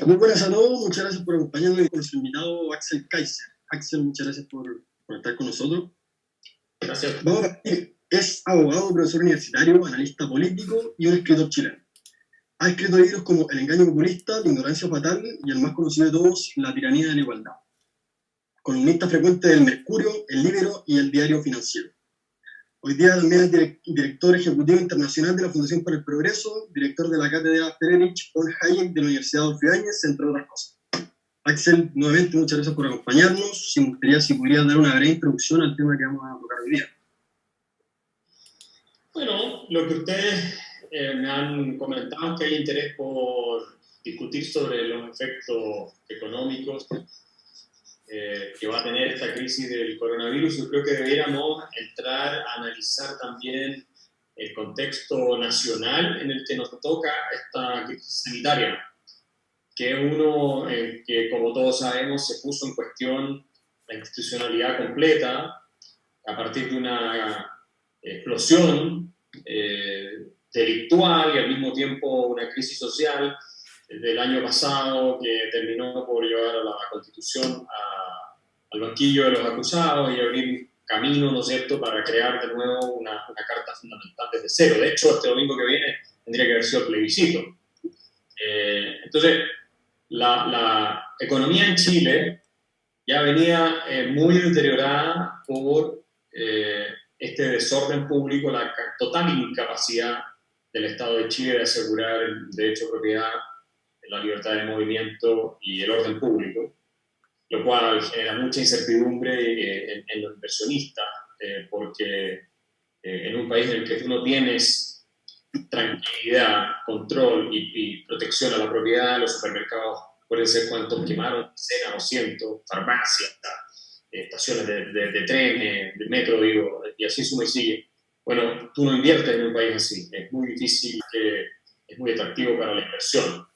Muy buenas a todos, muchas gracias por acompañarnos y con nuestro invitado Axel Kaiser. Axel, muchas gracias por estar con nosotros. Gracias. Vamos a partir. Es abogado, profesor universitario, analista político y un escritor chileno. Ha escrito libros como El engaño populista, La ignorancia fatal y el más conocido de todos, La tiranía de la igualdad. Columnista frecuente del Mercurio, El Líbero y El Diario Financiero. Hoy día también es director ejecutivo internacional de la Fundación para el Progreso, director de la cátedra Friedrich von Hayek de la Universidad Adolfo Ibáñez, entre otras cosas. Axel, nuevamente muchas gracias por acompañarnos. Me gustaría si pudieras dar una breve introducción al tema que vamos a tocar hoy día. Bueno, lo que ustedes me han comentado es que hay interés por discutir sobre los efectos económicos que va a tener esta crisis del coronavirus. Yo creo que deberíamos entrar a analizar también el contexto nacional en el que nos toca esta crisis sanitaria, que es uno que, como todos sabemos, se puso en cuestión la institucionalidad completa a partir de una explosión delictual y al mismo tiempo una crisis social del año pasado que terminó por llevar a la Constitución al banquillo de los acusados y abrir camino, ¿no es cierto?, para crear de nuevo una carta fundamental desde cero. De hecho, este domingo que viene tendría que haber sido el plebiscito. Entonces, la economía en Chile ya venía muy deteriorada por este desorden público, la total incapacidad del Estado de Chile de asegurar el derecho a propiedad, la libertad de movimiento y el orden público, lo cual genera mucha incertidumbre en los inversionistas, porque en un país en el que tú no tienes tranquilidad, control y protección a la propiedad, los supermercados pueden ser cuantos quemaron, decenas o cientos, farmacias, estaciones de trenes, de metro, digo, y así suma y sigue. Bueno, tú no inviertes en un país así, es muy difícil, es muy atractivo para la inversión.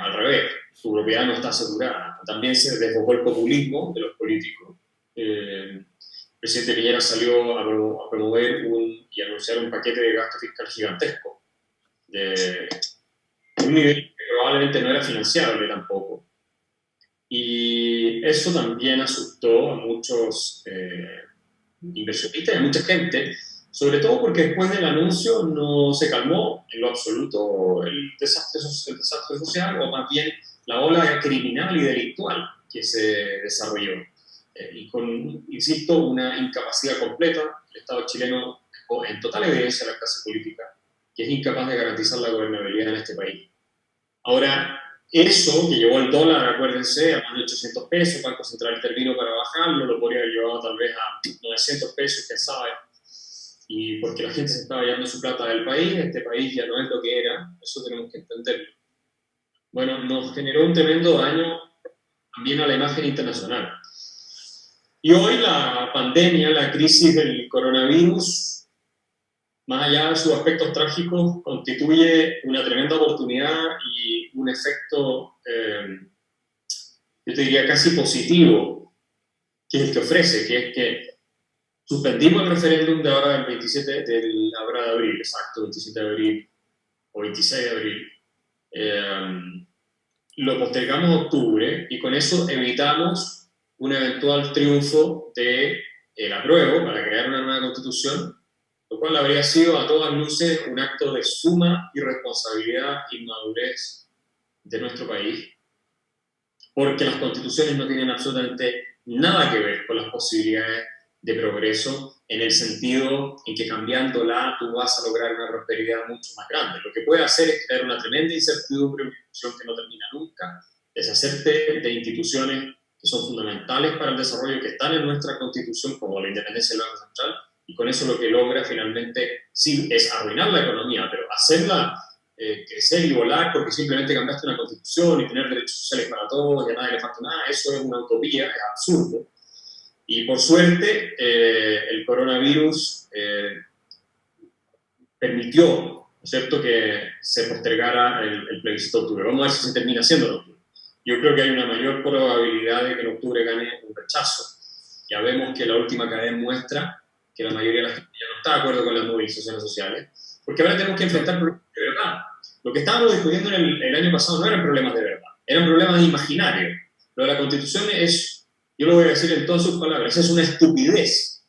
Al revés, tu propiedad no está asegurada. También se desbocó el populismo de los políticos. El presidente Piñera salió a promover y anunciar un paquete de gasto fiscal gigantesco, de un nivel que probablemente no era financiable tampoco. Y eso también asustó a muchos inversionistas y a mucha gente, sobre todo porque después del anuncio no se calmó en lo absoluto el desastre social, o más bien la ola criminal y delictual que se desarrolló. Y con, insisto, una incapacidad completa, el Estado chileno en total evidencia a la clase política, que es incapaz de garantizar la gobernabilidad en este país. Ahora, eso que llevó el dólar, acuérdense, a más de 800 pesos, el Banco Central intervino para bajarlo, lo podría haber llevado tal vez a 900 pesos, quién sabe, y porque la gente se estaba llevando su plata del país, este país ya no es lo que era, eso tenemos que entenderlo. Bueno, nos generó un tremendo daño también a la imagen internacional. Y hoy la pandemia, la crisis del coronavirus, más allá de sus aspectos trágicos, constituye una tremenda oportunidad y un efecto, yo te diría, casi positivo, que es el que ofrece, que es que suspendimos el referéndum de ahora del 27 de abril, exacto, 27 de abril o 26 de abril. Lo postergamos a octubre y con eso evitamos un eventual triunfo del apruebo para crear una nueva constitución, lo cual habría sido a todas luces un acto de suma irresponsabilidad e inmadurez de nuestro país, porque las constituciones no tienen absolutamente nada que ver con las posibilidades de progreso, en el sentido en que cambiándola tú vas a lograr una prosperidad mucho más grande. Lo que puede hacer es crear una tremenda incertidumbre, una discusión que no termina nunca, deshacerte de instituciones que son fundamentales para el desarrollo, que están en nuestra Constitución, como la independencia del Banco Central, y con eso lo que logra finalmente, sí, es arruinar la economía, pero hacerla crecer y volar porque simplemente cambiaste una Constitución y tener derechos sociales para todos y a nadie le falta nada, eso es una utopía, es absurdo. Y por suerte, el coronavirus permitió, ¿no es cierto?, que se postergara el plebiscito de octubre. Vamos a ver si se termina haciendo en octubre. Yo creo que hay una mayor probabilidad de que en octubre gane un rechazo. Ya vemos que la última cadena muestra que la mayoría de la gente ya no está de acuerdo con las movilizaciones sociales, porque ahora tenemos que enfrentar problemas de verdad. Lo que estábamos discutiendo el año pasado no eran problemas de verdad, eran problemas imaginarios. Lo de la Constitución es, yo lo voy a decir en todas sus palabras, es una estupidez.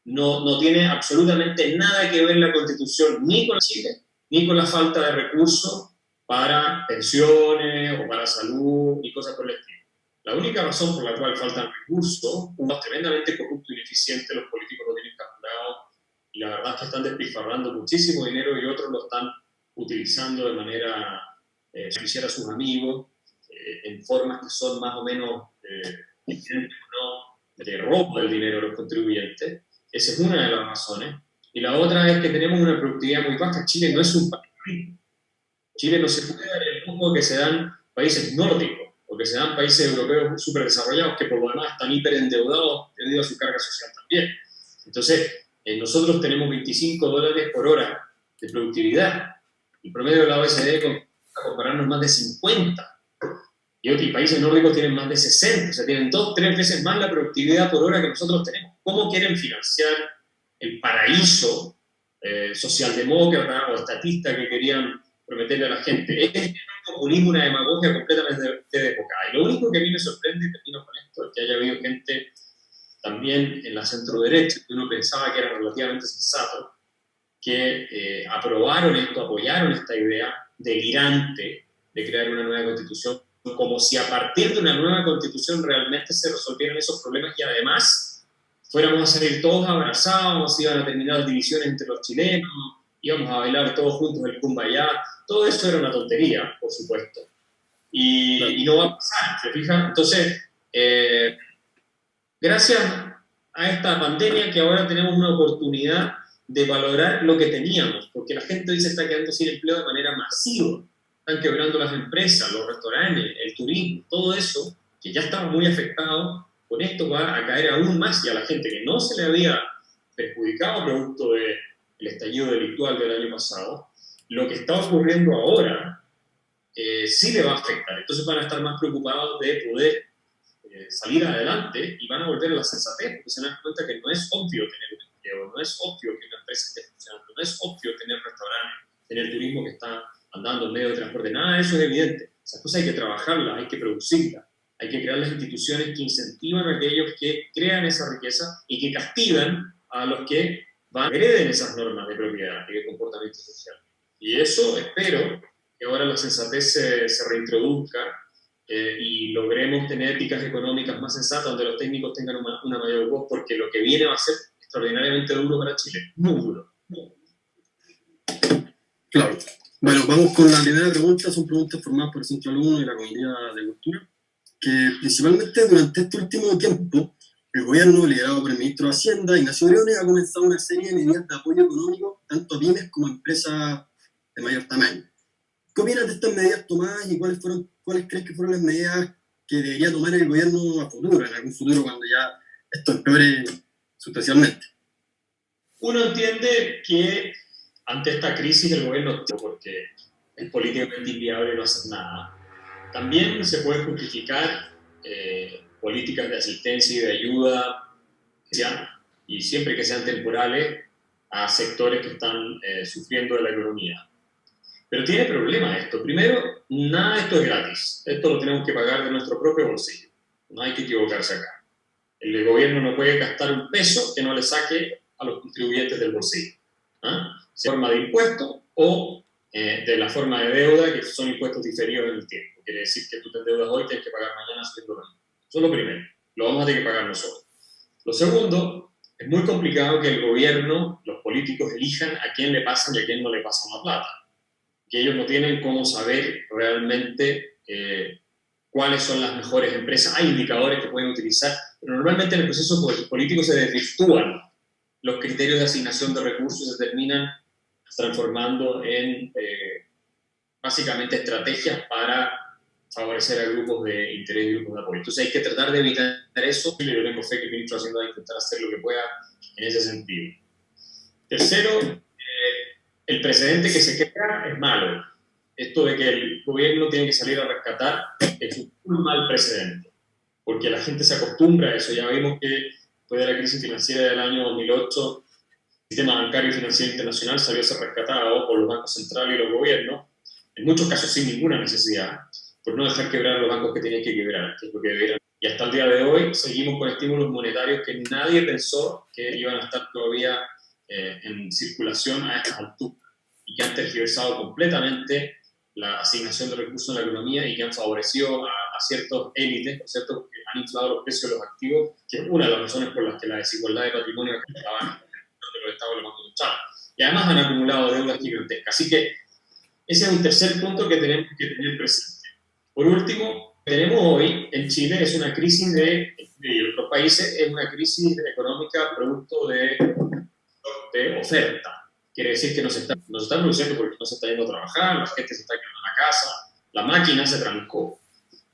No tiene absolutamente nada que ver la Constitución ni con Chile, ni con la falta de recursos para pensiones o para salud y cosas por el estilo. La única razón por la cual faltan recursos, uno es tremendamente corrupto y ineficiente, los políticos lo tienen capturado y la verdad es que están despilfarrando muchísimo dinero y otros lo están utilizando de manera beneficiar a sus amigos en formas que son más o menos ¿no?, de robo del dinero de los contribuyentes. Esa es una de las razones. Y la otra es que tenemos una productividad muy baja. Chile no es un país rico. Chile no se puede dar el lujo que se dan países nórdicos o que se dan países europeos súper desarrollados que por lo demás están hiperendeudados debido a su carga social también. Entonces, nosotros tenemos $25 por hora de productividad. El promedio de la OECD a compararnos más de 50. Y otros países nórdicos tienen más de 60, o sea, tienen 2-3 veces más la productividad por hora que nosotros tenemos. ¿Cómo quieren financiar el paraíso socialdemócrata o estatista que querían prometerle a la gente? Es un populismo, una demagogia completamente de época. Y lo único que a mí me sorprende, y termino con esto, es que haya habido gente también en la centro-derecha, que uno pensaba que era relativamente sensato, que aprobaron esto, apoyaron esta idea delirante de crear una nueva constitución, como si a partir de una nueva constitución realmente se resolvieran esos problemas y además fuéramos a salir todos abrazados, iban a terminar las divisiones entre los chilenos, íbamos a bailar todos juntos el Kumbaya. Todo eso era una tontería, por supuesto. Y no va a pasar, ¿se fijan? Entonces, gracias a esta pandemia que ahora tenemos una oportunidad de valorar lo que teníamos, porque la gente hoy se está quedando sin empleo de manera masiva. Están quebrando las empresas, los restaurantes, el turismo, todo eso, que ya estaba muy afectado, con esto va a caer aún más y a la gente que no se le había perjudicado producto del estallido delictual del año pasado, lo que está ocurriendo ahora sí le va a afectar. Entonces van a estar más preocupados de poder salir adelante y van a volver a la sensatez, porque se dan cuenta que no es obvio tener un empleo, no es obvio que una empresa esté funcionando, no es obvio tener restaurantes, tener turismo que está andando en medio de transporte, nada de eso es evidente. Esas cosas hay que trabajarlas, hay que producirlas, hay que crear las instituciones que incentivan a aquellos que crean esa riqueza y que castigan a los que agreden esas normas de propiedad y de comportamiento social. Y eso espero que ahora la sensatez se reintroduzca y logremos tener éticas económicas más sensatas donde los técnicos tengan una mayor voz, porque lo que viene va a ser extraordinariamente duro para Chile, muy duro. Claro. Bueno, vamos con la primera pregunta. Son preguntas formadas por el Centro Alumno y la Comunidad de Cultura, que principalmente durante este último tiempo el gobierno, liderado por el ministro de Hacienda, Ignacio Briones, ha comenzado una serie de medidas de apoyo económico tanto a pymes como a empresas de mayor tamaño. ¿Qué opinas de estas medidas tomadas y cuáles crees que fueron las medidas que debería tomar el gobierno a futuro, en algún futuro cuando ya esto empeore sustancialmente? Uno entiende que ante esta crisis el gobierno, porque es políticamente inviable no hacer nada, también se puede justificar políticas de asistencia y de ayuda, y siempre que sean temporales, a sectores que están sufriendo de la economía. Pero tiene problema esto. Primero, nada de esto es gratis. Esto lo tenemos que pagar de nuestro propio bolsillo. No hay que equivocarse acá. El gobierno no puede gastar un peso que no le saque a los contribuyentes del bolsillo. Sea forma de impuesto o de la forma de deuda, que son impuestos diferidos en el tiempo. Quiere decir que tú te endeudas hoy, tienes que pagar mañana subiendo. Eso es lo primero. Lo vamos a tener que pagar nosotros. Lo segundo es muy complicado que el gobierno, los políticos elijan a quién le pasan y a quién no le pasan la plata. Que ellos no tienen cómo saber realmente cuáles son las mejores empresas. Hay indicadores que pueden utilizar, pero normalmente en el proceso político se desvirtúan los criterios de asignación de recursos y se terminan transformando en básicamente estrategias para favorecer a grupos de interés y grupos de apoyo. Entonces hay que tratar de evitar eso, y yo tengo fe que el ministro Hacienda va a intentar hacer lo que pueda en ese sentido. Tercero, el precedente que se crea es malo. Esto de que el gobierno tiene que salir a rescatar es un mal precedente, porque la gente se acostumbra a eso. Ya vimos que después de la crisis financiera del año 2008, el sistema bancario y financiero internacional salió a ser rescatado por los bancos centrales y los gobiernos, en muchos casos sin ninguna necesidad, por no dejar quebrar los bancos que tenían que quebrar, que es lo que debieran. Y hasta el día de hoy seguimos con estímulos monetarios que nadie pensó que iban a estar todavía en circulación a estas alturas, y que han tergiversado completamente la asignación de recursos en la economía y que han favorecido a ciertas élites, ¿no es cierto?, que han inflado los precios de los activos, que es una de las razones por las que la desigualdad de patrimonio estaba en los estados de los bancos centrales. Y además han acumulado deudas gigantescas. Así que ese es un tercer punto que tenemos que tener presente. Por último, tenemos hoy en Chile es una crisis y otros países es una crisis económica producto de oferta. Quiere decir que no se está produciendo porque no se está yendo a trabajar, la gente se está quedando en la casa, la máquina se trancó.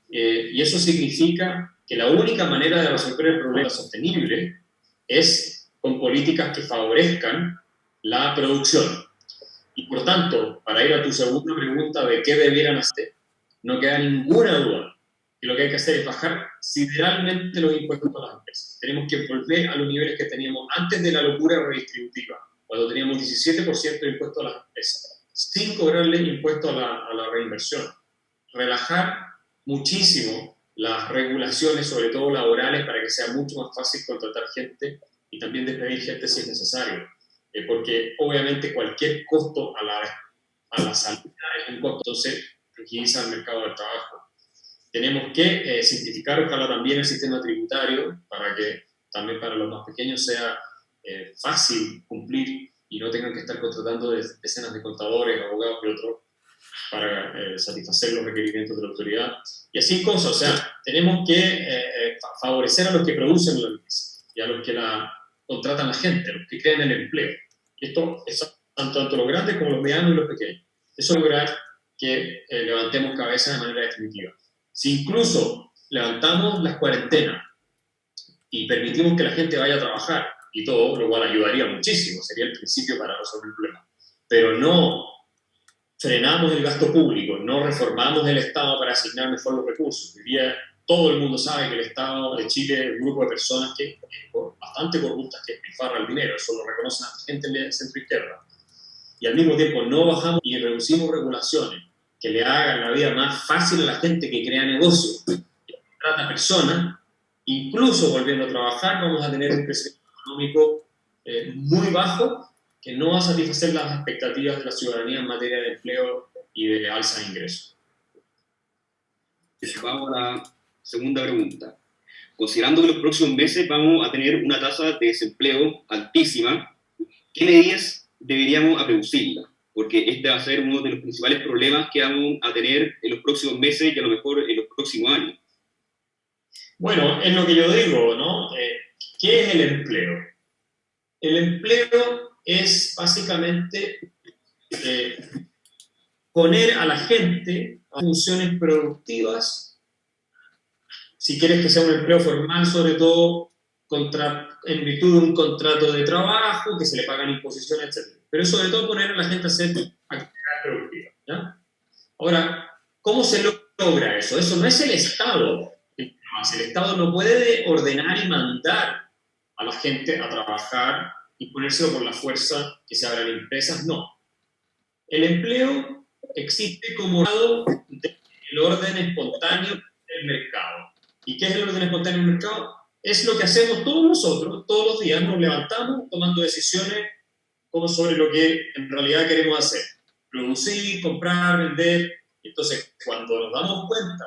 Y eso significa que la única manera de resolver el problema sostenible es con políticas que favorezcan la producción. Y por tanto, para ir a tu segunda pregunta de qué debieran hacer, no queda ninguna duda que lo que hay que hacer es bajar sideralmente los impuestos a las empresas. Tenemos que volver a los niveles que teníamos antes de la locura redistributiva, cuando teníamos 17% de impuestos a las empresas, sin cobrarle impuestos a la reinversión. Relajar muchísimo las regulaciones, sobre todo laborales, para que sea mucho más fácil contratar gente y también despedir gente si es necesario. Porque obviamente cualquier costo a la salida es un costo, entonces agiliza el mercado del trabajo. Tenemos que simplificar, ojalá también el sistema tributario, para que también para los más pequeños sea fácil cumplir y no tengan que estar contratando decenas de contadores, abogados y otros para satisfacer los requerimientos de la autoridad. Y así cosas, o sea, tenemos que favorecer a los que producen la riqueza y a los que la contratan la gente, a los que crean el empleo. Y esto es tanto los grandes como los medianos y los pequeños. Eso es lograr que levantemos cabeza de manera definitiva. Si incluso levantamos las cuarentenas y permitimos que la gente vaya a trabajar y todo, lo cual ayudaría muchísimo, sería el principio para resolver el problema. Pero no frenamos el gasto público, no reformamos el Estado para asignar mejor los recursos. Hoy día todo el mundo sabe que el Estado de Chile es un grupo de personas que bastante corruptas que despilfarra el dinero, eso lo reconocen a la gente de centro-izquierda. Y al mismo tiempo no bajamos y reducimos regulaciones que le hagan la vida más fácil a la gente que crea negocios, que trata a personas, incluso volviendo a trabajar, vamos a tener un crecimiento económico muy bajo que no va a satisfacer las expectativas de la ciudadanía en materia de empleo y de alza de ingresos. Vamos a la segunda pregunta. Considerando que los próximos meses vamos a tener una tasa de desempleo altísima, ¿qué medidas deberíamos reducirla? Porque este va a ser uno de los principales problemas que vamos a tener en los próximos meses y a lo mejor en los próximos años. Bueno, es lo que yo digo, ¿no? ¿Qué es el empleo? El empleo es básicamente poner a la gente a funciones productivas, si quieres que sea un empleo formal, sobre todo en virtud de un contrato de trabajo, que se le pagan imposiciones, etc. Pero sobre todo poner a la gente a hacer actividades productivas, ¿ya? Ahora, ¿cómo se logra eso? Eso no es el Estado. El Estado no puede ordenar y mandar a la gente a trabajar y ponérselo por la fuerza que se abran empresas, no. El empleo existe como dado del orden espontáneo del mercado. ¿Y qué es el orden espontáneo del mercado? Es lo que hacemos todos nosotros, todos los días nos levantamos tomando decisiones como sobre lo que en realidad queremos hacer. Producir, comprar, vender. Entonces, cuando nos damos cuenta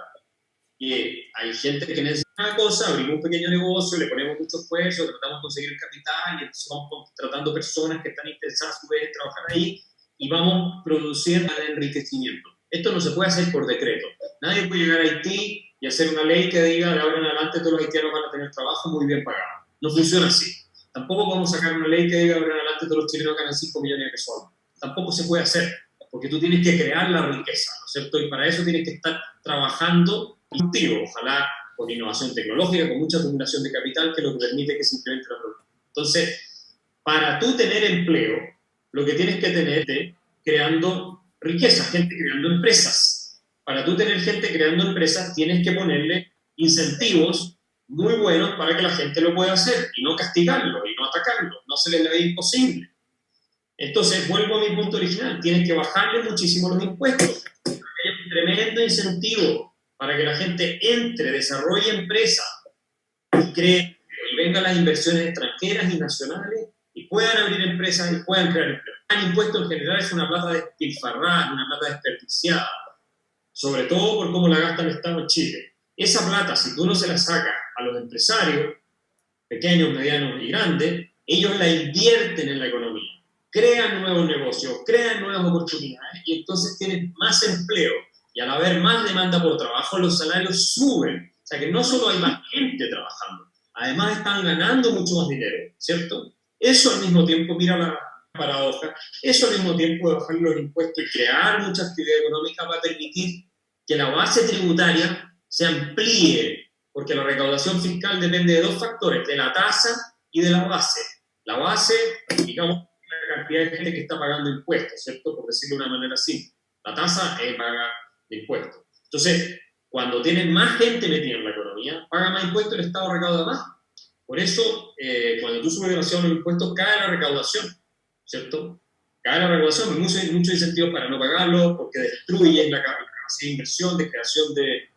que hay gente que necesita una cosa, abrimos un pequeño negocio, le ponemos mucho esfuerzo, tratamos de conseguir el capital y entonces vamos contratando personas que están interesadas a su vez en trabajar ahí y vamos produciendo el enriquecimiento. Esto no se puede hacer por decreto. Nadie puede llegar a Haití y hacer una ley que diga de ahora en adelante todos los haitianos van a tener trabajo muy bien pagado. No funciona así. Tampoco podemos sacar una ley que diga de ahora en adelante todos los chilenos ganan 5 millones de pesos. Tampoco se puede hacer, porque tú tienes que crear la riqueza, ¿no es cierto? Y para eso tienes que estar trabajando activo, ojalá con innovación tecnológica, con mucha acumulación de capital, que lo que permite que se incremente la producción. Entonces, para tú tener empleo, lo que tienes que tener es creando riqueza, gente creando empresas. Para tú tener gente creando empresas, tienes que ponerle incentivos muy buenos para que la gente lo pueda hacer y no castigarlo y no atacarlo, no se le ve imposible. Entonces, vuelvo a mi punto original, tienes que bajarle muchísimo los impuestos, hay un tremendo incentivo para que la gente entre, desarrolle empresas y cree y vengan las inversiones extranjeras y nacionales y puedan abrir empresas y puedan crear empleo. El impuesto en general es una plata despilfarrada, una plata desperdiciada, sobre todo por cómo la gasta el Estado en Chile. Esa plata, si tú no se la sacas a los empresarios, pequeños, medianos y grandes, ellos la invierten en la economía, crean nuevos negocios, crean nuevas oportunidades y entonces tienen más empleo. Y al haber más demanda por trabajo, los salarios suben. O sea que no solo hay más gente trabajando, además están ganando mucho más dinero, ¿cierto? Eso al mismo tiempo, mira la paradoja, eso al mismo tiempo de bajar los impuestos y crear mucha actividad económica va a permitir que la base tributaria se amplíe, porque la recaudación fiscal depende de dos factores, de la tasa y de la base. La base, digamos, la cantidad de gente que está pagando impuestos, ¿cierto? Por decirlo de una manera simple. La tasa es pagar de impuestos. Entonces, cuando tienen más gente metida en la economía, paga más impuestos, el Estado recauda más. Por eso, cuando tú subes demasiado los impuestos, cae la recaudación, ¿cierto? Cae la recaudación, muchos incentivos para no pagarlo, porque destruyen la capacidad de inversión, de creación de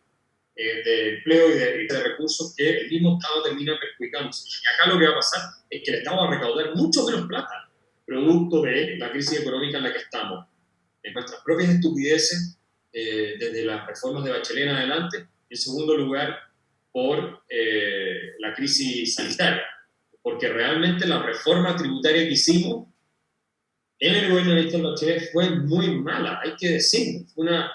empleo y de recursos que el mismo Estado termina perjudicándose. Y acá lo que va a pasar es que el Estado va a recaudar mucho menos plata, producto de la crisis económica en la que estamos, en nuestras propias estupideces, desde las reformas de Bachelet en adelante, y en segundo lugar, por la crisis sanitaria, porque realmente la reforma tributaria que hicimos en el gobierno de Néstor Bachelet fue muy mala, hay que decirlo, fue una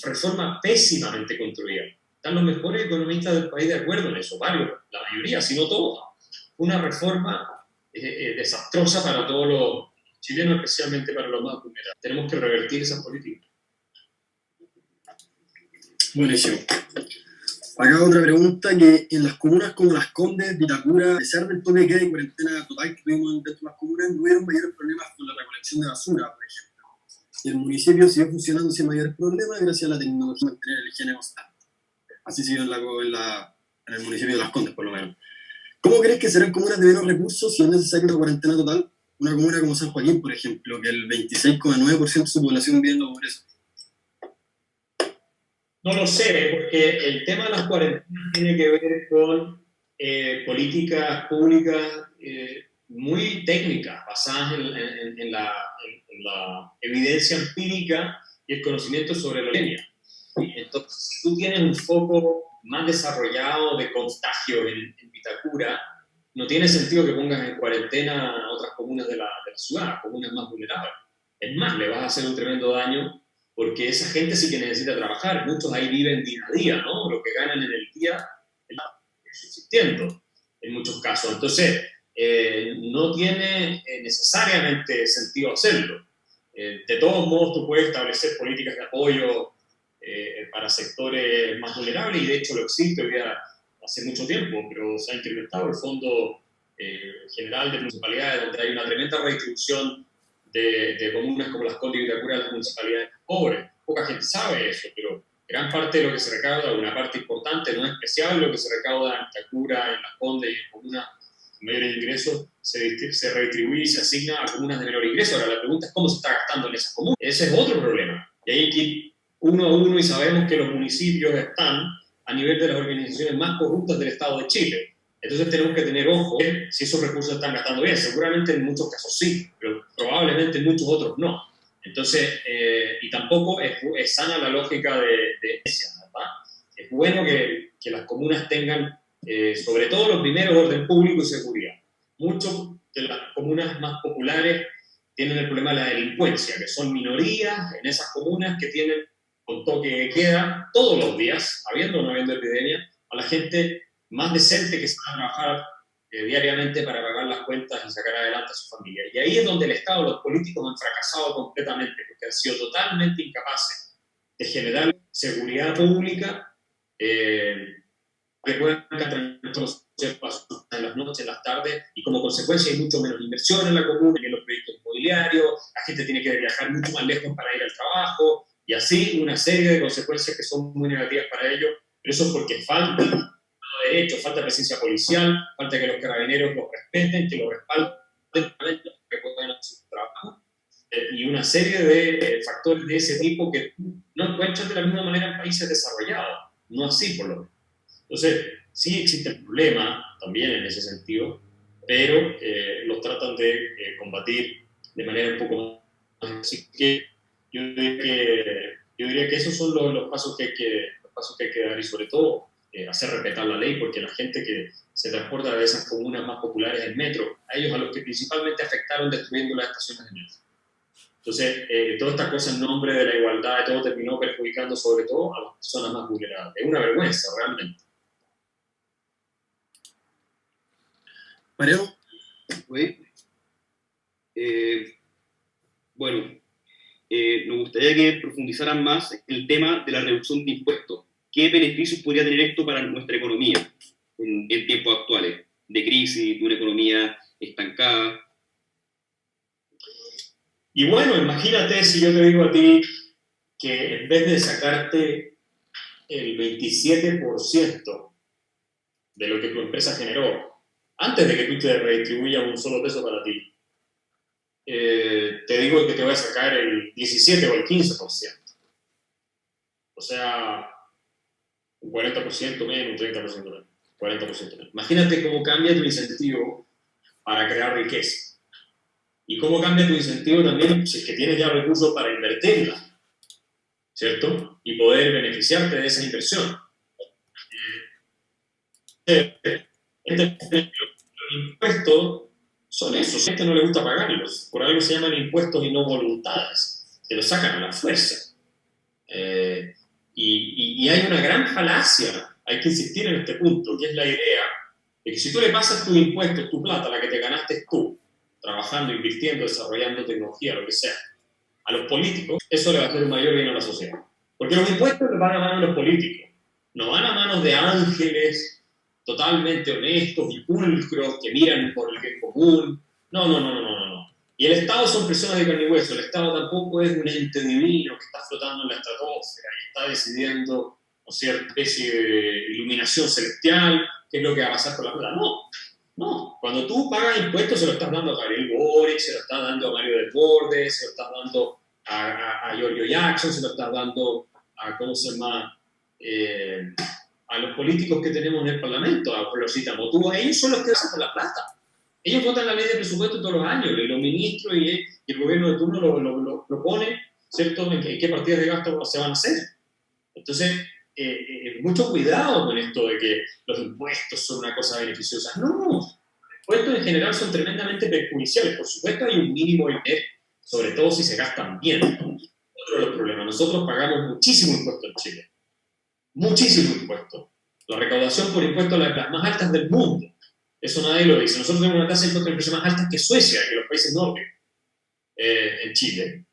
reforma pésimamente construida. Están los mejores economistas del país de acuerdo en eso, varios, la mayoría, si no todos. Una reforma desastrosa para todos los chilenos, especialmente para los más vulnerables. Tenemos que revertir esas políticas. Buenísimo. Acá otra pregunta, que en las comunas como Las Condes, Vitacura, a pesar del toque de queda y cuarentena total que tuvimos dentro de las comunas, no hubieron mayores problemas con la recolección de basura, por ejemplo. Y el municipio siguió funcionando sin mayores problemas gracias a la tecnología de mantener el higiene constante. Así siguió en el municipio de Las Condes, por lo menos. ¿Cómo crees que serán comunas de menos recursos si es necesaria una cuarentena total? Una comuna como San Joaquín, por ejemplo, que el 26,9% de su población vive en la pobreza. No lo sé, porque el tema de las cuarentenas tiene que ver con políticas públicas muy técnicas, basadas en la evidencia empírica y el conocimiento sobre la epidemia. Entonces, si tú tienes un foco más desarrollado de contagio en Vitacura, no tiene sentido que pongas en cuarentena a otras comunas de la ciudad, comunas más vulnerables. Es más, le vas a hacer un tremendo daño porque esa gente sí que necesita trabajar. Muchos ahí viven día a día, ¿no? Lo que ganan en el día es subsistiendo en muchos casos. Entonces, no tiene necesariamente sentido hacerlo. De todos modos, tú puedes establecer políticas de apoyo para sectores más vulnerables, y de hecho lo existe hoy día hace mucho tiempo, pero se ha incrementado el Fondo General de Municipalidades, donde hay una tremenda redistribución de comunas como Las Condes y Vitacura a las municipalidades pobres. Poca gente sabe eso, pero gran parte de lo que se recauda, una parte importante, no especial, lo que se recauda en Vitacura, en Las Condes y en comunas de mayores ingresos, se redistribuye y se asigna a comunas de menor ingreso. Ahora la pregunta es cómo se está gastando en esas comunas. Ese es otro problema. Y hay que ir uno a uno, y sabemos que los municipios están a nivel de las organizaciones más corruptas del Estado de Chile. Entonces tenemos que tener ojo si esos recursos se están gastando bien. Seguramente en muchos casos sí, pero probablemente en muchos otros no. Entonces, y tampoco es sana la lógica de ¿verdad? Es bueno que las comunas tengan, sobre todo los primeros, orden público y seguridad. Muchas de las comunas más populares tienen el problema de la delincuencia, que son minorías en esas comunas que tienen con toque de queda todos los días, habiendo o no habiendo epidemia, a la gente más decente que sale a trabajar diariamente para pagar las cuentas y sacar adelante a su familia. Y ahí es donde el Estado, los políticos han fracasado completamente, porque han sido totalmente incapaces de generar seguridad pública que puedan en las noches, en las tardes, y como consecuencia hay mucho menos inversión en la comuna, en los proyectos inmobiliarios, la gente tiene que viajar mucho más lejos para ir al trabajo, y así una serie de consecuencias que son muy negativas para ellos, pero eso es porque falta derechos, falta presencia policial, falta que los carabineros los respeten, que los respalden, que puedan hacer su trabajo, y una serie de factores de ese tipo que no encuentras de la misma manera en países desarrollados, no así por lo menos. Entonces, sí existe el problema también en ese sentido, pero los tratan de combatir de manera un poco más. Así que yo diría que esos son los pasos que hay que dar, y sobre todo hacer respetar la ley, porque la gente que se transporta de esas comunas más populares en metro, a ellos a los que principalmente afectaron destruyendo las estaciones de metro. Entonces, toda esta cosa en nombre de la igualdad, todo terminó perjudicando sobre todo a las personas más vulnerables. Es una vergüenza, realmente. Mario. Bueno, nos gustaría que profundizaran más el tema de la reducción de impuestos. ¿Qué beneficios podría tener esto para nuestra economía en tiempos actuales de crisis, de una economía estancada? Y bueno, imagínate si yo te digo a ti que en vez de sacarte el 27% de lo que tu empresa generó, antes de que tú te redistribuyas un solo peso para ti, te digo que te voy a sacar el 17 o el 15%. O sea, un 40% menos, un 30% menos, 40% menos. Imagínate cómo cambia tu incentivo para crear riqueza. Y cómo cambia tu incentivo también si es que tienes ya recursos para invertirla, ¿cierto? Y poder beneficiarte de esa inversión. Los impuestos son esos, a gente no le gusta pagarlos, por algo se llaman impuestos y no voluntades, te los sacan a la fuerza. Y hay una gran falacia, hay que insistir en este punto, que es la idea de que si tú le pasas tus impuestos, tu plata, la que te ganaste tú, trabajando, invirtiendo, desarrollando tecnología, lo que sea, a los políticos, eso le va a hacer un mayor bien a la sociedad. Porque los impuestos les van a manos de los políticos, no van a manos de ángeles totalmente honestos y pulcros que miran por el bien común. No. Y el Estado son personas de carne y hueso. El Estado tampoco es un ente divino que está flotando en la estratosfera y está decidiendo, ¿no es cierto?, especie de iluminación celestial, qué es lo que va a pasar con la plata. No. Cuando tú pagas impuestos, se lo estás dando a Gabriel Boric, se lo estás dando a Mario Desbordes, se lo estás dando a Giorgio Jackson, se lo estás dando a, ¿cómo se llama?, a los políticos que tenemos en el Parlamento, a Florcita Motúa. Ellos son los que hacen la plata. Ellos votan la ley de presupuesto todos los años, y los ministros y el gobierno de turno lo propone, ¿cierto?, en qué partidas de gasto se van a hacer. Entonces, mucho cuidado con esto de que los impuestos son una cosa beneficiosa. No, los impuestos en general son tremendamente perjudiciales. Por supuesto hay un mínimo de, sobre todo si se gastan bien. Otro de los problemas, nosotros pagamos muchísimo impuesto en Chile. Muchísimo impuesto. La recaudación por impuestos es las más altas del mundo. Eso nadie lo dice. Nosotros tenemos una tasa de impuestos de impresión más alta que Suecia, que los países nórdicos, en Chile.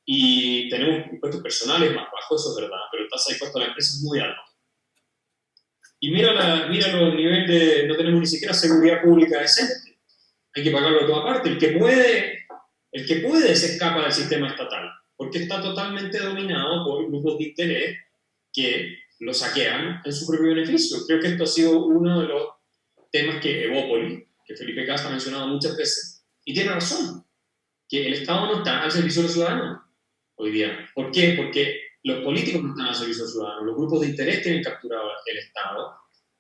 Y tenemos impuestos personales más bajos, eso es verdad, pero la tasa de impuestos a la empresa es muy alta. Y mira los niveles de... No tenemos ni siquiera seguridad pública decente. Hay que pagarlo de toda parte. El que puede se escapa del sistema estatal, porque está totalmente dominado por grupos de interés que lo saquean en su propio beneficio. Creo que esto ha sido uno de los temas que Evópolis, que Felipe Castro ha mencionado muchas veces, y tiene razón, que el Estado no está al servicio de los ciudadanos hoy día. ¿Por qué? Porque los políticos no están al servicio de los ciudadanos, los grupos de interés tienen capturado el Estado,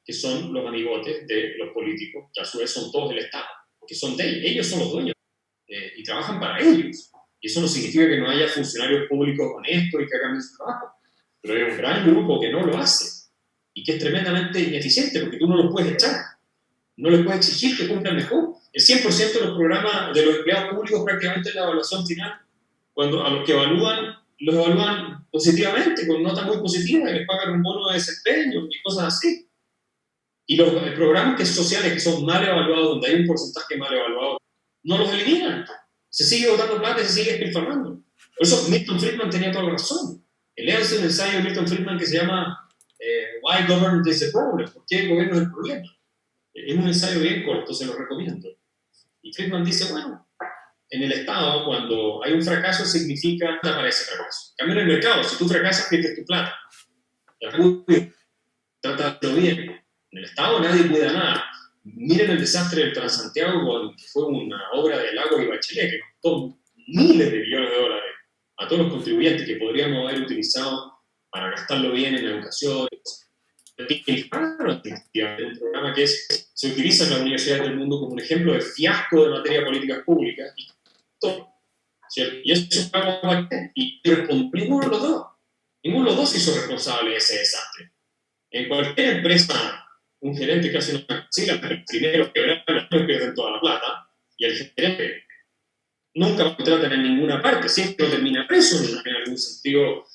que son los amigotes de los políticos, que a su vez son todos del Estado, porque son de ellos son los dueños, y trabajan para ellos. Y eso no significa que no haya funcionarios públicos honestos y que hagan su trabajo, pero hay un gran grupo que no lo hace. y que es tremendamente ineficiente porque tú no los puedes echar, no les puedes exigir que cumplan mejor. El 100% de los programas de los empleados públicos prácticamente en la evaluación final, cuando a los que evalúan, los evalúan positivamente, con notas muy positivas, y les pagan un bono de desempeño y cosas así. Y los programas sociales que son mal evaluados, donde hay un porcentaje mal evaluado, no los eliminan. Se sigue botando plata y se sigue despilfarrando. Por eso Milton Friedman tenía toda la razón. Léanse un ensayo de Milton Friedman que se llama Why Government is the Problem? ¿Por qué el gobierno es el problema? Es un ensayo bien corto, se lo recomiendo. Y Friedman dice, bueno, en el Estado, cuando hay un fracaso, significa que aparece fracaso. En cambio, en el mercado, si tú fracasas, pierdes tu plata. Trátalo bien. En el Estado nadie cuida nada. Miren el desastre del Transantiago, que fue una obra de Lagos y Bachelet, que costó miles de millones de dólares a todos los contribuyentes que podríamos haber utilizado para gastarlo bien en la educación. Un programa que se utiliza en las universidades del mundo como un ejemplo de fiasco de materia de políticas públicas. Y eso es un y ninguno de los dos. Ninguno de los dos se hizo responsable de ese desastre. En cualquier empresa, un gerente que hace una sigla, el dinero quebrar, los pierden toda la plata, y el gerente nunca lo contratan en ninguna parte, siempre termina preso en algún sentido,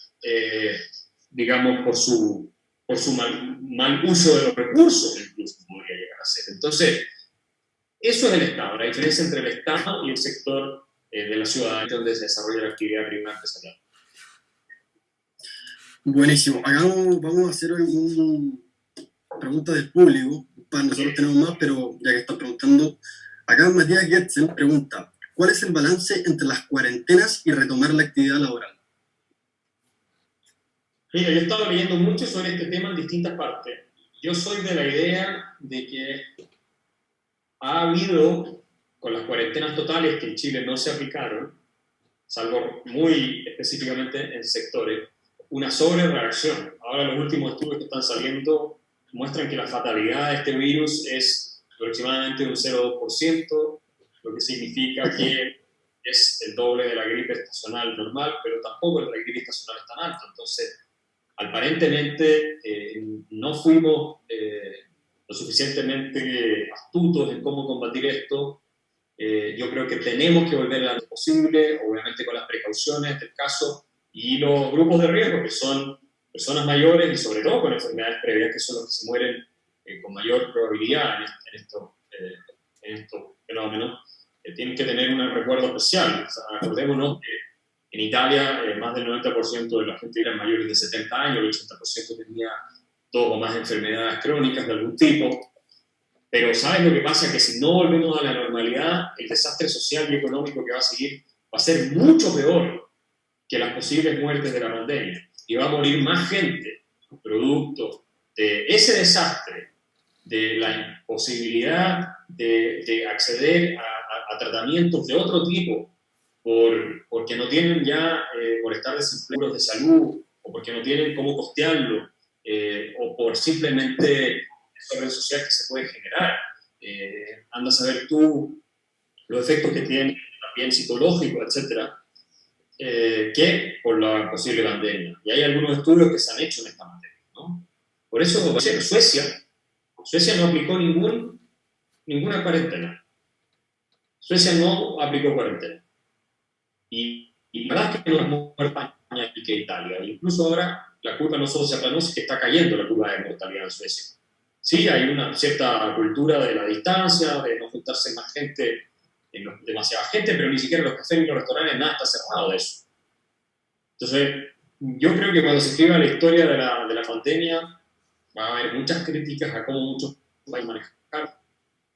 digamos, por su mal uso de los recursos, incluso podría llegar a ser. Entonces, eso es el Estado, la diferencia entre el Estado y el sector de la ciudadanía donde se desarrolla la actividad privada empresarial. Buenísimo. Vamos a hacer algunas preguntas del público. Para nosotros tenemos más, pero ya que están preguntando, acá Matías Getzel pregunta, ¿cuál es el balance entre las cuarentenas y retomar la actividad laboral? Mira, yo he estado leyendo mucho sobre este tema en distintas partes. Yo soy de la idea de que ha habido, con las cuarentenas totales que en Chile no se aplicaron, salvo muy específicamente en sectores, una sobrereacción. Ahora los últimos estudios que están saliendo muestran que la fatalidad de este virus es aproximadamente un 0,2%, lo que significa que es el doble de la gripe estacional normal, pero tampoco la gripe estacional es tan alta. Entonces, aparentemente no fuimos lo suficientemente astutos en cómo combatir esto. Yo creo que tenemos que volver a lo posible, obviamente con las precauciones del caso, y los grupos de riesgo, que son personas mayores y sobre todo con enfermedades previas, que son los que se mueren con mayor probabilidad en estos fenómenos, tienen que tener un recuerdo especial. O sea, acordémonos que en Italia más del 90% de la gente era mayores de 70 años, el 80% tenía dos o más enfermedades crónicas de algún tipo. Pero ¿sabes lo que pasa? Que si no volvemos a la normalidad, el desastre social y económico que va a seguir va a ser mucho peor que las posibles muertes de la pandemia. Y va a morir más gente producto de ese desastre, de la imposibilidad de acceder a tratamientos de otro tipo, porque no tienen ya, por estar desempleados de salud, o porque no tienen cómo costearlo, o por simplemente sobre social que se puede generar. Anda a saber tú los efectos que tienen también psicológicos, etcétera, que por la posible pandemia. Y hay algunos estudios que se han hecho en esta materia, ¿no? Por eso, Suecia no aplicó ninguna cuarentena. Suecia no aplicó cuarentena. Y la verdad es que no es más España que Italia. Incluso ahora la curva no solo se aplanó, sino que está cayendo la curva de mortalidad en Suecia. Sí, hay una cierta cultura de la distancia, de no juntarse más gente, demasiada gente, pero ni siquiera los cafés ni los restaurantes, nada está cerrado de eso. Entonces, yo creo que cuando se escriba la historia de la pandemia, va a haber muchas críticas a cómo muchos países manejar.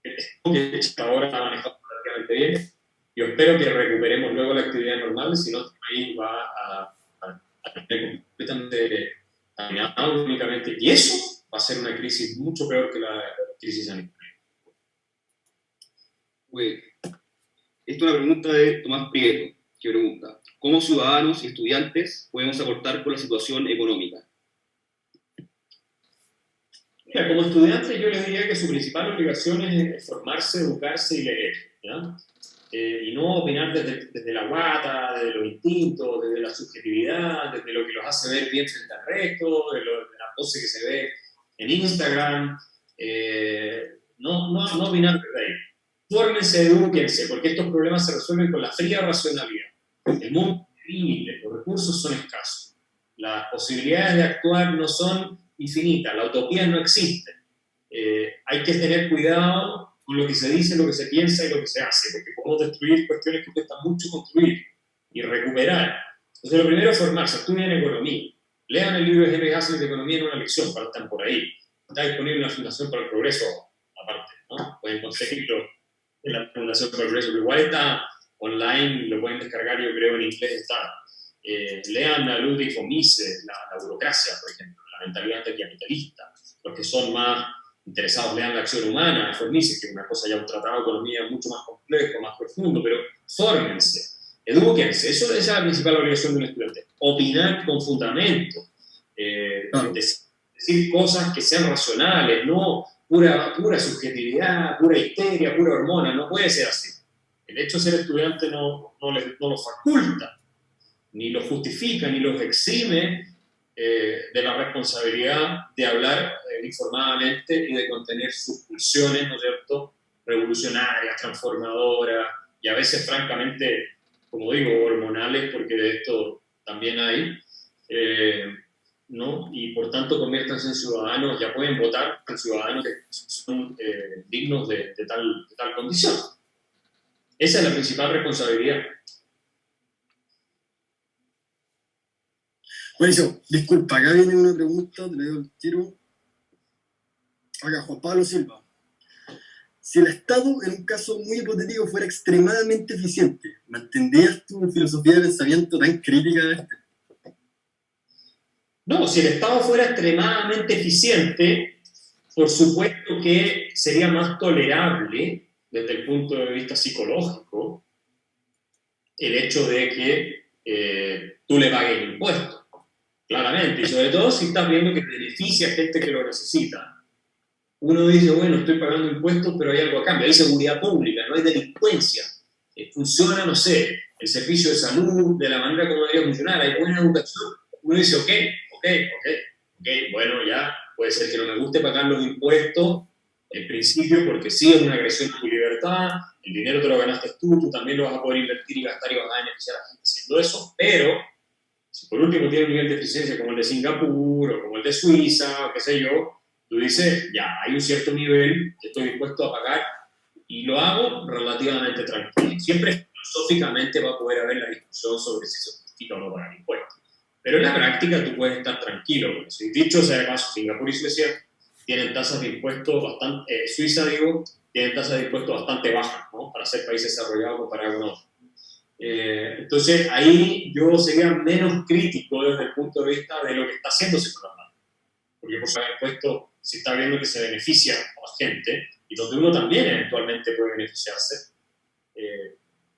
Que hasta ahora está manejado relativamente bien. Yo espero que recuperemos luego la actividad normal, si no, el país va a tener completamente dañado únicamente. Y eso va a ser una crisis mucho peor que la crisis sanitaria. Pues, esta es una pregunta de Tomás Prieto, que pregunta, ¿cómo ciudadanos y estudiantes podemos aportar con la situación económica? Mira, como estudiantes yo les diría que su principal obligación es formarse, educarse y leer, ¿ya? Y no opinar desde la guata, desde los instintos, desde la subjetividad, desde lo que los hace ver bien frente al resto, de la pose que se ve en Instagram, no opinar de ahí. Fórmense, edúquense, porque estos problemas se resuelven con la fría racionalidad. El mundo es límite, los recursos son escasos, las posibilidades de actuar no son infinitas, la utopía no existe. Hay que tener cuidado con lo que se dice, lo que se piensa y lo que se hace, porque podemos destruir cuestiones que cuestan mucho construir y recuperar. Entonces, lo primero es formarse, estudien economía, lean el libro de Henry Hazlitt de Economía en una lección, partan por ahí. Está disponible en la Fundación para el Progreso, aparte, ¿no? Pueden conseguirlo en la Fundación para el Progreso, pero igual está online, lo pueden descargar, yo creo en inglés está. Lean a Ludwig von Mises, la burocracia, por ejemplo, la mentalidad anticapitalista. Los que son más interesados lean la acción humana de von Mises, que es una cosa ya, un tratado de economía mucho más complejo, más profundo, pero fórmense, edúquense, esa es la principal obligación de un estudiante, opinar con fundamento, decir cosas que sean racionales, no pura subjetividad, pura histeria, pura hormona, no puede ser así. El hecho de ser estudiante no lo faculta, ni lo justifica, ni los exime de la responsabilidad de hablar informadamente y de contener sus pulsiones, ¿no es cierto?, revolucionarias, transformadoras, y a veces, francamente, como digo, hormonales, porque de esto también hay, ¿no? Y por tanto conviértanse en ciudadanos, ya pueden votar en ciudadanos que son dignos de tal condición. Esa es la principal responsabilidad. Buenísimo, disculpa, acá viene una pregunta, te leo el tiro. Acá, Juan Pablo Silva. Si el Estado, en un caso muy hipotético, fuera extremadamente eficiente, ¿mantendrías tu filosofía de pensamiento tan crítica de este? No, si el Estado fuera extremadamente eficiente, por supuesto que sería más tolerable desde el punto de vista psicológico el hecho de que tú le pagues impuestos, claramente, y sobre todo si estás viendo que beneficia a gente que lo necesita. Uno dice, bueno, estoy pagando impuestos, pero hay algo a cambio, hay seguridad pública, no hay delincuencia, funciona, no sé, el servicio de salud de la manera como debería funcionar, hay buena educación. Uno dice, ok, bueno, ya puede ser que no me guste pagar los impuestos en principio, porque sí es una agresión a tu libertad, el dinero te lo ganaste tú también lo vas a poder invertir y gastar y vas a beneficiar a la gente haciendo eso, pero si por último tiene un nivel de eficiencia como el de Singapur o como el de Suiza o qué sé yo, tú dices, ya, hay un cierto nivel que estoy dispuesto a pagar y lo hago relativamente tranquilo. Siempre filosóficamente va a poder haber la discusión sobre si se justifica o no pagar impuestos. Pero en la práctica tú puedes estar tranquilo. Porque, dicho sea de paso, Singapur y Suecia tienen tasas de impuestos bastante, Suiza digo, tienen tasas de impuestos bastante bajas, ¿no?, para ser países desarrollados comparado con otros. Entonces ahí yo sería menos crítico desde el punto de vista de lo que está haciéndose con la plata. Porque por pagar impuestos se está viendo que se beneficia a la gente y donde uno también eventualmente puede beneficiarse,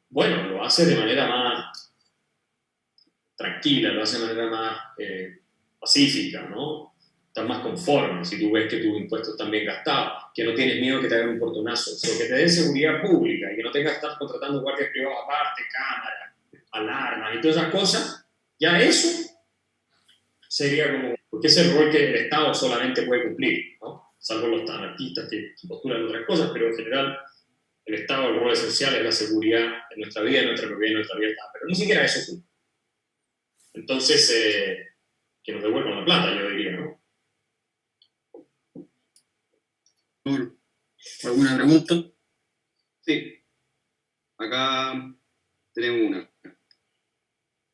bueno, lo hace de manera más tranquila, lo hace de manera más pacífica, ¿no? Estás más conforme si tú ves que tus impuestos están bien gastados, que no tienes miedo que te hagan un portonazo, que te den seguridad pública y que no tengas que estar contratando guardias privados aparte, cámaras, alarmas y todas esas cosas. Ya eso sería como, porque es el rol que el Estado solamente puede cumplir, ¿no?, salvo los anarquistas que postulan otras cosas, pero en general el Estado, el rol esencial es la seguridad de nuestra vida, de nuestra propiedad, de nuestra libertad, pero ni siquiera eso cumple. Entonces, que nos devuelvan la plata, yo diría, ¿no? ¿Alguna pregunta? Sí, acá tenemos una.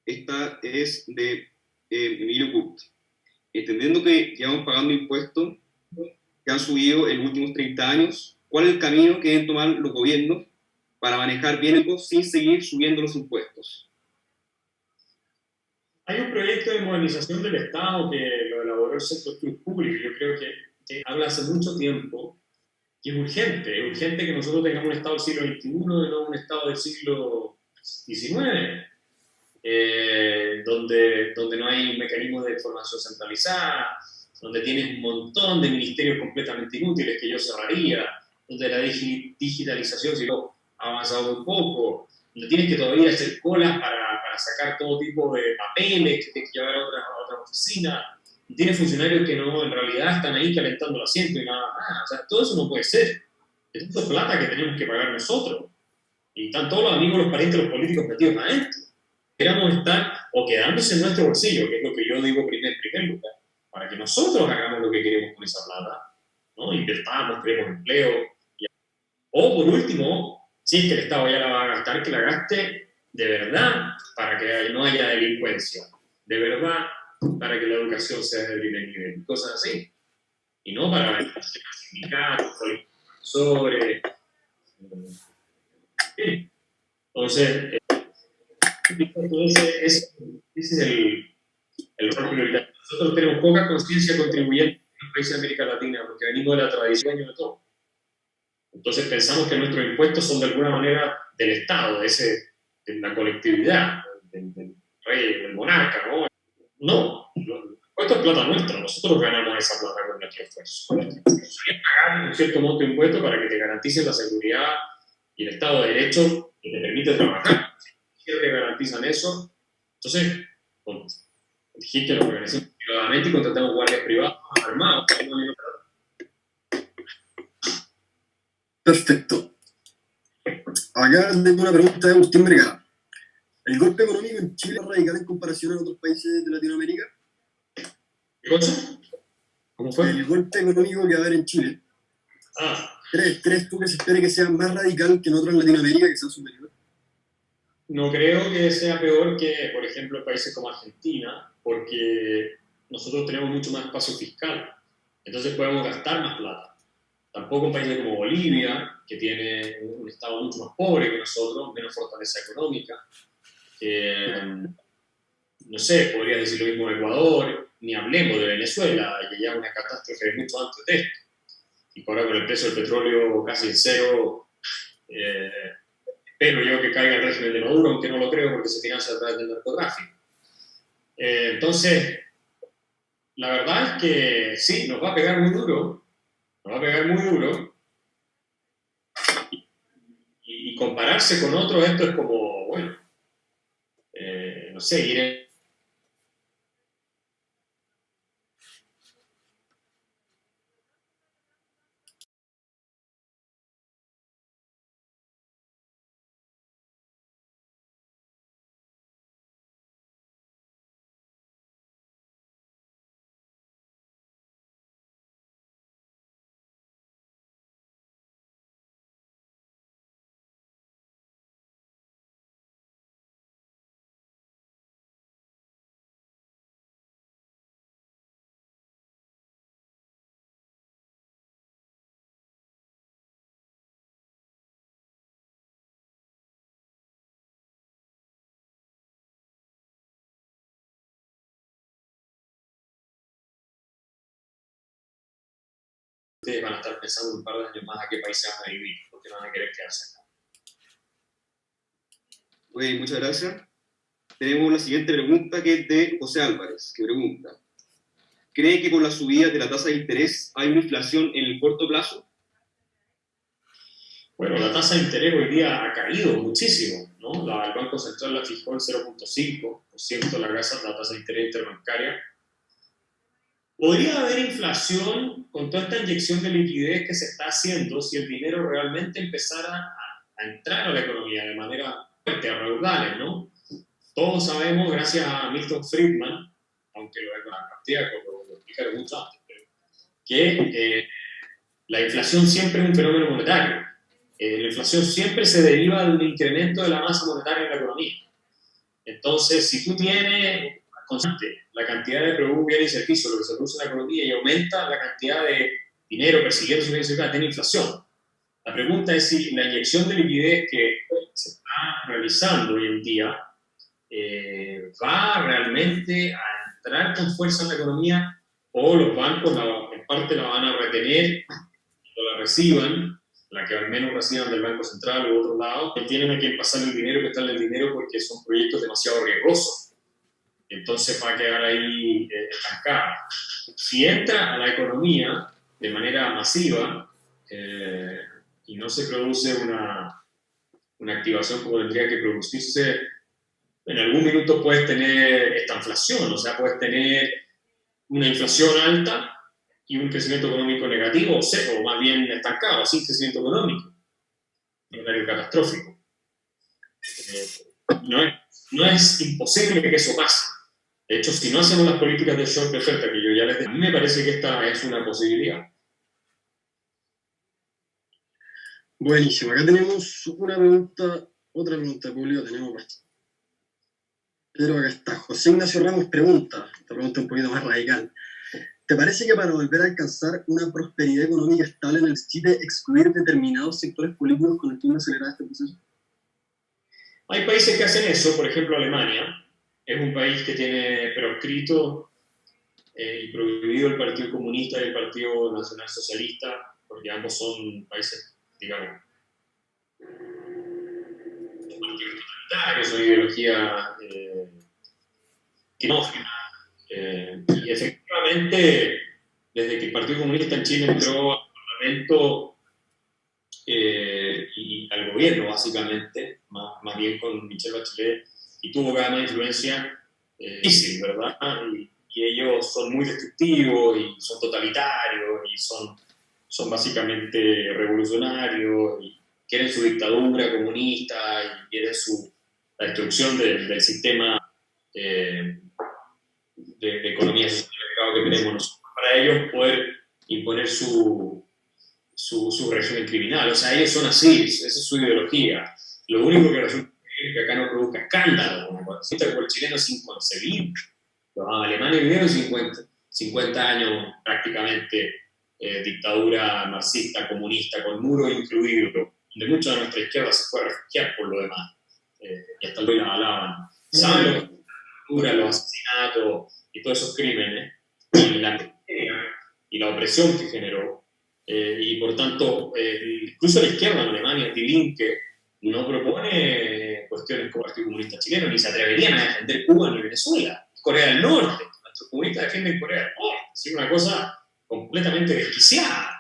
Esta es de Emilio Kurt. Entendiendo que llevamos pagando impuestos que han subido en los últimos 30 años, ¿cuál es el camino que deben tomar los gobiernos para manejar bien sin seguir subiendo los impuestos? Hay un proyecto de modernización del Estado que lo elaboró el sector público. Yo creo que habla hace mucho tiempo que es urgente que nosotros tengamos un Estado del siglo XXI y no un Estado del siglo XIX, donde no hay mecanismos de información centralizada, donde tienes un montón de ministerios completamente inútiles que yo cerraría, donde la digitalización si no, ha avanzado muy poco, donde tienes que todavía hacer colas para sacar todo tipo de papeles que tienes que llevar a otra oficina. tiene funcionarios que no, en realidad están ahí calentando el asiento y nada más. O sea, todo eso no puede ser. Esto es plata que tenemos que pagar nosotros. Y están todos los amigos, los parientes, los políticos metidos adentro. Queramos estar o quedándose en nuestro bolsillo, que es lo que yo digo en primer lugar, para que nosotros hagamos lo que queremos con esa plata, ¿no? Invertamos, creemos empleo. O por último, si es que el Estado ya la va a gastar, que la gaste de verdad para que no haya delincuencia. De verdad, para que la educación sea de primer nivel. Cosas así. Y no para sindicatos, sobre. Entonces, ese es el rol prioritario. Nosotros tenemos poca conciencia contribuyente en los países de América Latina porque venimos de la tradición de todo. Entonces pensamos que nuestros impuestos son de alguna manera del Estado, de la colectividad, del rey, del monarca, ¿no? No, esto es plata nuestra, nosotros ganamos esa plata con nuestro esfuerzo. Pagar un cierto monto de impuestos para que te garanticen la seguridad y el Estado de Derecho que te permite trabajar. Si te garantizan eso, entonces dijiste lo organizamos privadamente y contratamos guardias privados armados. Perfecto. Acá tengo una pregunta de Agustín Vergara. ¿El golpe económico en Chile es radical en comparación a otros países de Latinoamérica? ¿Qué cosa? ¿Cómo fue? El golpe económico que va a haber en Chile. ¿Crees tú que se espere que sea más radical que en otras Latinoamérica, que sea superior? No creo que sea peor que, por ejemplo, países como Argentina, porque nosotros tenemos mucho más espacio fiscal, entonces podemos gastar más plata. Tampoco un país como Bolivia, que tiene un estado mucho más pobre que nosotros, menos fortaleza económica. No sé, podría decir lo mismo de Ecuador, ni hablemos de Venezuela, que ya una catástrofe mucho antes de esto. Y ahora con el precio del petróleo casi en cero, espero yo que caiga el régimen de Maduro, aunque no lo creo porque se financia a través del narcotráfico. Entonces, la verdad es que sí, nos va a pegar muy duro, y compararse con otros, esto es como, bueno, no sé, ir en ustedes van a estar pensando un par de años más a qué país se van a vivir, porque no van a querer quedarse acá. Oye, muchas gracias. Tenemos la siguiente pregunta que es de José Álvarez, que pregunta: ¿cree que con la subida de la tasa de interés hay una inflación en el corto plazo? Bueno, la tasa de interés hoy día ha caído muchísimo, ¿no? El Banco Central la fijó en 0,5% la tasa de interés interbancaria. ¿Podría haber inflación con toda esta inyección de liquidez que se está haciendo si el dinero realmente empezara a entrar a la economía de manera fuerte, a raudales, ¿no? Todos sabemos, gracias a Milton Friedman, aunque lo explicaron mucho antes, que la inflación siempre es un fenómeno monetario. La inflación siempre se deriva de un incremento de la masa monetaria en la economía. Entonces, si tú tienes constante la cantidad de productos, bienes y servicios, lo que se produce en la economía, y aumenta la cantidad de dinero persiguiendo su bienes y servicios, tiene inflación. La pregunta es si la inyección de liquidez que se está realizando hoy en día va realmente a entrar con fuerza en la economía, o los bancos en parte la van a retener cuando la reciban, la que al menos reciban del Banco Central u otro lado, que tienen a quien pasar el dinero, que están el dinero porque son proyectos demasiado riesgosos. Entonces va a quedar ahí estancada. Si entra a la economía de manera masiva y no se produce una activación como tendría que producirse, en algún minuto puedes tener esta inflación, o sea, puedes tener una inflación alta y un crecimiento económico negativo, o más bien estancado, sin crecimiento económico, un escenario catastrófico. No es imposible que eso pase. De hecho, si no hacemos las políticas de shock de oferta que yo ya les dije, a mí me parece que esta es una posibilidad. Buenísimo, acá tenemos una pregunta, otra pregunta pública, tenemos bastante. Pero acá está, José Ignacio Ramos pregunta, esta pregunta un poquito más radical. ¿Te parece que para volver a alcanzar una prosperidad económica estable en el Chile, excluir determinados sectores políticos con el fin de acelerar este proceso? Hay países que hacen eso, por ejemplo Alemania, es un país que tiene proscrito y prohibido el Partido Comunista y el Partido Nacional Socialista, porque ambos son países, digamos, partidos totalitarios, son ideología quinógena. Y efectivamente, desde que el Partido Comunista en Chile entró al Parlamento y al gobierno, básicamente, más bien con Michelle Bachelet, y tuvo cada vez más influencia, difícil, ¿verdad? Y ellos son muy destructivos y son totalitarios y son básicamente revolucionarios y quieren su dictadura comunista y quieren la destrucción del sistema de economía social que tenemos nosotros. Para ellos poder imponer su régimen criminal. O sea, ellos son así, esa es su ideología. Lo único que resulta es que acá no produzca escándalo. Como el chileno es inconcebible. Los alemanes vivieron 50 años prácticamente dictadura marxista, comunista, con muro incluido, donde mucha de nuestra izquierda se fue a refugiar por lo demás. Y hasta hoy la alaban. ¿Saben lo que es la dictadura, los asesinatos y todos esos crímenes? Y la opresión que generó. Y por tanto, incluso la izquierda en Alemania, Die Linke, no propone cuestiones como el Partido Comunista Chileno, ni se atreverían a defender Cuba ni Venezuela. Corea del Norte, nuestros comunistas defienden Corea del Norte. Es una cosa completamente desquiciada.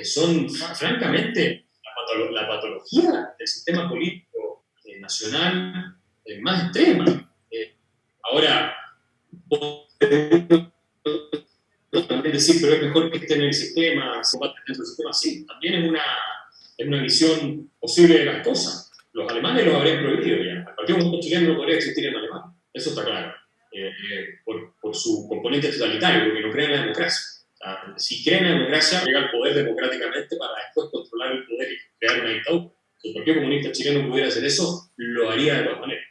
Son, francamente, la patología del sistema político nacional más extrema. Ahora, también decir, pero es mejor que esté en el sistema, se combate dentro del sistema, sí, también es una visión posible de las cosas. Los alemanes los habrían prohibido ya. El Partido Comunista Chileno no podría existir en Alemania, eso está claro, por su componente totalitario, porque no creen en la democracia. O sea, si creen en la democracia, llega al poder democráticamente para después controlar el poder y crear una dictadura. Si el Partido Comunista Chileno pudiera hacer eso, lo haría de todas maneras.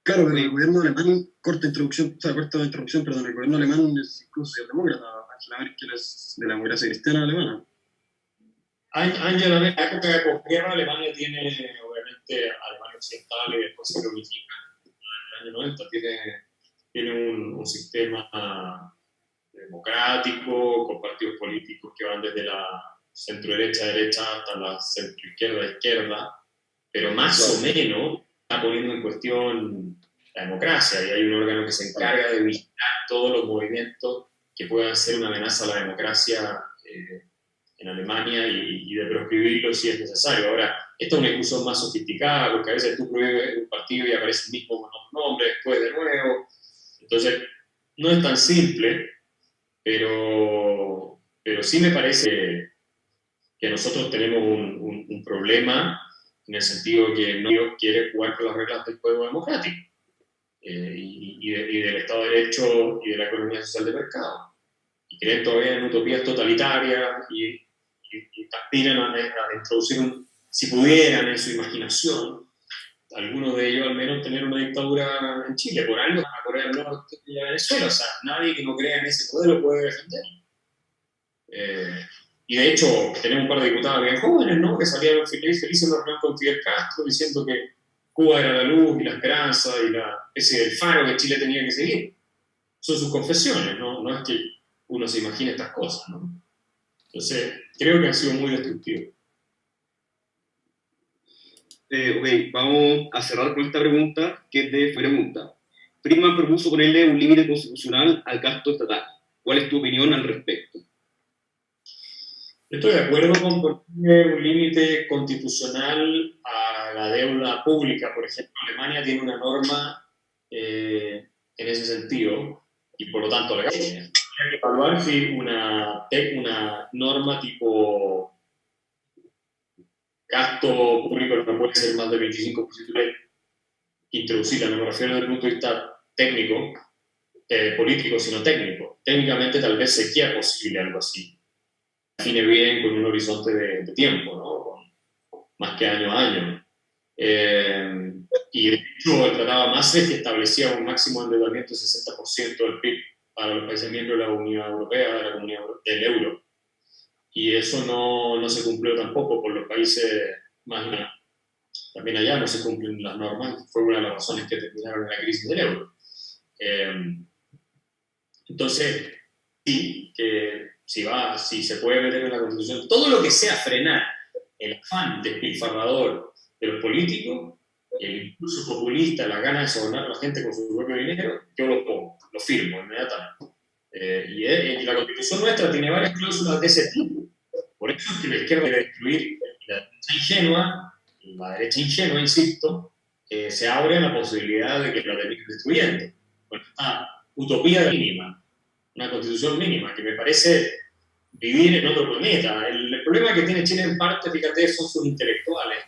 Claro, pero el gobierno alemán, corta introducción, perdón, el gobierno alemán es incluso socialdemócrata, Angela Merkel es de la democracia cristiana alemana. Angela Merkel, en la época de posguerra, Alemania tiene, obviamente, Alemania Occidental y después se reunifica en el año 90, tiene un sistema democrático, con partidos políticos que van desde la centro-derecha hasta la centro-izquierda, pero más o menos está poniendo en cuestión la democracia, y hay un órgano que se encarga de vigilar todos los movimientos que puedan ser una amenaza a la democracia en Alemania y de proscribirlo si es necesario. Ahora, esta es una discusión más sofisticada, porque a veces tú prohíbes un partido y aparece el mismo nombre después de nuevo. Entonces, no es tan simple, pero sí me parece que nosotros tenemos un problema en el sentido que no quiere jugar con las reglas del juego democrático y del Estado de Derecho y de la economía social de mercado. Y creen todavía en utopías totalitarias y aspiran a introducir, si pudieran en su imaginación, algunos de ellos al menos tener una dictadura en Chile, por algo a Corea del Norte y a Venezuela. O sea, nadie que no crea en ese modelo puede defenderlo. Y de hecho, tenemos un par de diputados bien jóvenes, ¿no?, que salieron felices en la reunión con Fidel Castro diciendo que Cuba era la luz y la esperanza y ese el faro que Chile tenía que seguir. Son sus confesiones, no es que uno se imagine estas cosas, ¿no? Entonces, creo que han sido muy destructivos. Ok, vamos a cerrar con esta pregunta, que es de pregunta. Friedman propuso ponerle un límite constitucional al gasto estatal. ¿Cuál es tu opinión al respecto? Estoy de acuerdo con poner un límite constitucional a la deuda pública. Por ejemplo, Alemania tiene una norma en ese sentido, y por lo tanto legal. Hay que evaluar si una norma tipo gasto público no puede ser más del 25% de introducirla, no me refiero desde el punto de vista técnico, político, sino técnico. Técnicamente tal vez sería posible algo así. Define bien con un horizonte de tiempo, ¿no? Más que año a año. Y de hecho el Tratado de Maastricht establecía un máximo endeudamiento de 60% del PIB para los países miembros de la Unión Europea, de la Comunidad del Euro. Y eso no se cumplió tampoco por los países más grandes. También allá no se cumplen las normas, fue una de las razones que terminaron en la crisis del euro. Entonces, sí, que si se puede meter en la Constitución, todo lo que sea frenar el afán despilfarrador de los políticos, el impulso populista, la gana de sobornar a la gente con su propio dinero, yo lo pongo, lo firmo inmediatamente. Y la Constitución nuestra tiene varias cláusulas de ese tipo. Por eso es que la izquierda debe destruir la derecha ingenua, insisto, se abre a la posibilidad de que la termine destruyendo. Con esta utopía mínima, una constitución mínima, que me parece vivir en otro planeta. El problema que tiene Chile en parte, fíjate, son sus intelectuales,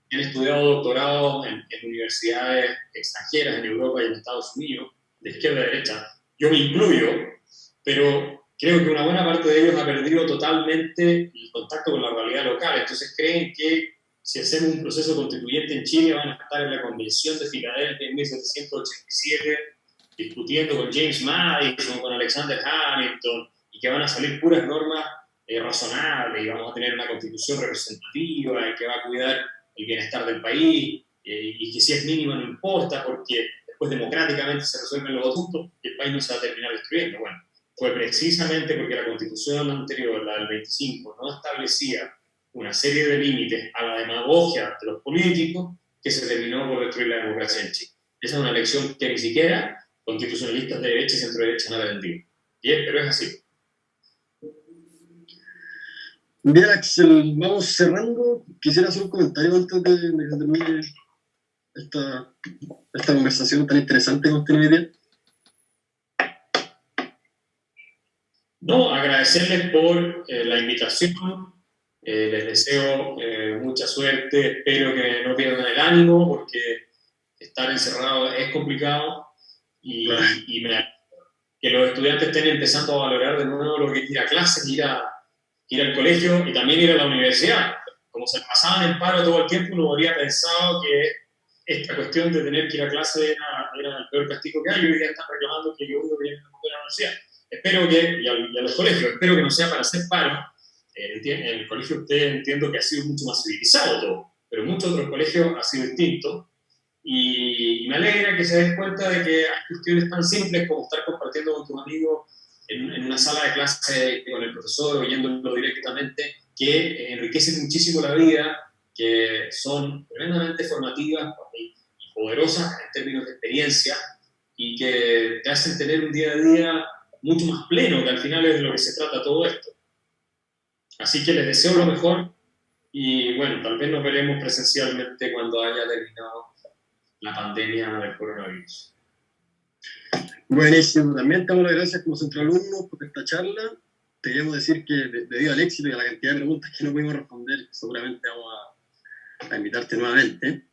que han estudiado doctorados en universidades extranjeras, en Europa y en Estados Unidos, de izquierda a derecha. Yo me incluyo, pero creo que una buena parte de ellos ha perdido totalmente el contacto con la realidad local. Entonces creen que si hacemos un proceso constituyente en Chile van a estar en la Convención de Filadelfia en 1787 discutiendo con James Madison, con Alexander Hamilton, y que van a salir puras normas razonables, y vamos a tener una constitución representativa y que va a cuidar el bienestar del país, y que si es mínima no importa, porque después democráticamente se resuelven los asuntos y el país no se va a terminar destruyendo. Bueno, fue precisamente porque la constitución anterior, la del 25, no establecía una serie de límites a la demagogia de los políticos que se terminó por destruir la democracia en Chile. Esa es una lección que ni siquiera constitucionalistas de derecha y centro-derecha han aprendido. Pero es así. Bien, Axel, vamos cerrando. Quisiera hacer un comentario antes de que termine esta conversación tan interesante que hemos tenido hoy día. No, agradecerles por la invitación. Les deseo mucha suerte. Espero que no pierdan el ánimo, porque estar encerrado es complicado. Y que los estudiantes estén empezando a valorar de nuevo lo que es ir a clases, ir al colegio y también ir a la universidad. Como se pasaban en paro todo el tiempo, uno habría pensado que esta cuestión de tener que ir a clase era el peor castigo que hay, y hoy día están reclamando que yo uno que viene a la universidad. Espero que, y a los colegios, espero que no sea para hacer paro. En el colegio usted entiendo que ha sido mucho más civilizado todo, pero en muchos otros colegios ha sido distinto. Y me alegra que se den cuenta de que hay cuestiones tan simples como estar compartiendo con tus amigos en una sala de clase con el profesor, oyéndolo directamente, que enriquecen muchísimo la vida, que son tremendamente formativas y poderosas en términos de experiencia, y que te hacen tener un día a día mucho más pleno, que al final es de lo que se trata todo esto. Así que les deseo lo mejor, y bueno, tal vez nos veremos presencialmente cuando haya terminado la pandemia del coronavirus. Buenísimo, también te damos las gracias como centro alumnos por esta charla. Te queremos decir que debido al éxito y a la cantidad de preguntas que no pudimos responder, seguramente vamos a invitarte nuevamente.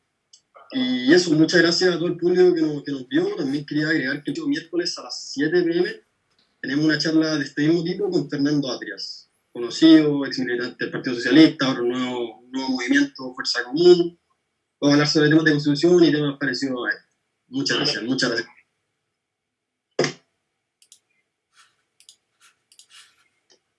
Y eso, muchas gracias a todo el público que nos vio. También quería agregar que el miércoles a las 7 p.m. tenemos una charla de este mismo tipo con Fernando Atrias, conocido, ex militante del Partido Socialista, ahora un nuevo movimiento, Fuerza Común. Vamos a hablar sobre temas de constitución y temas parecidos a él. Muchas gracias.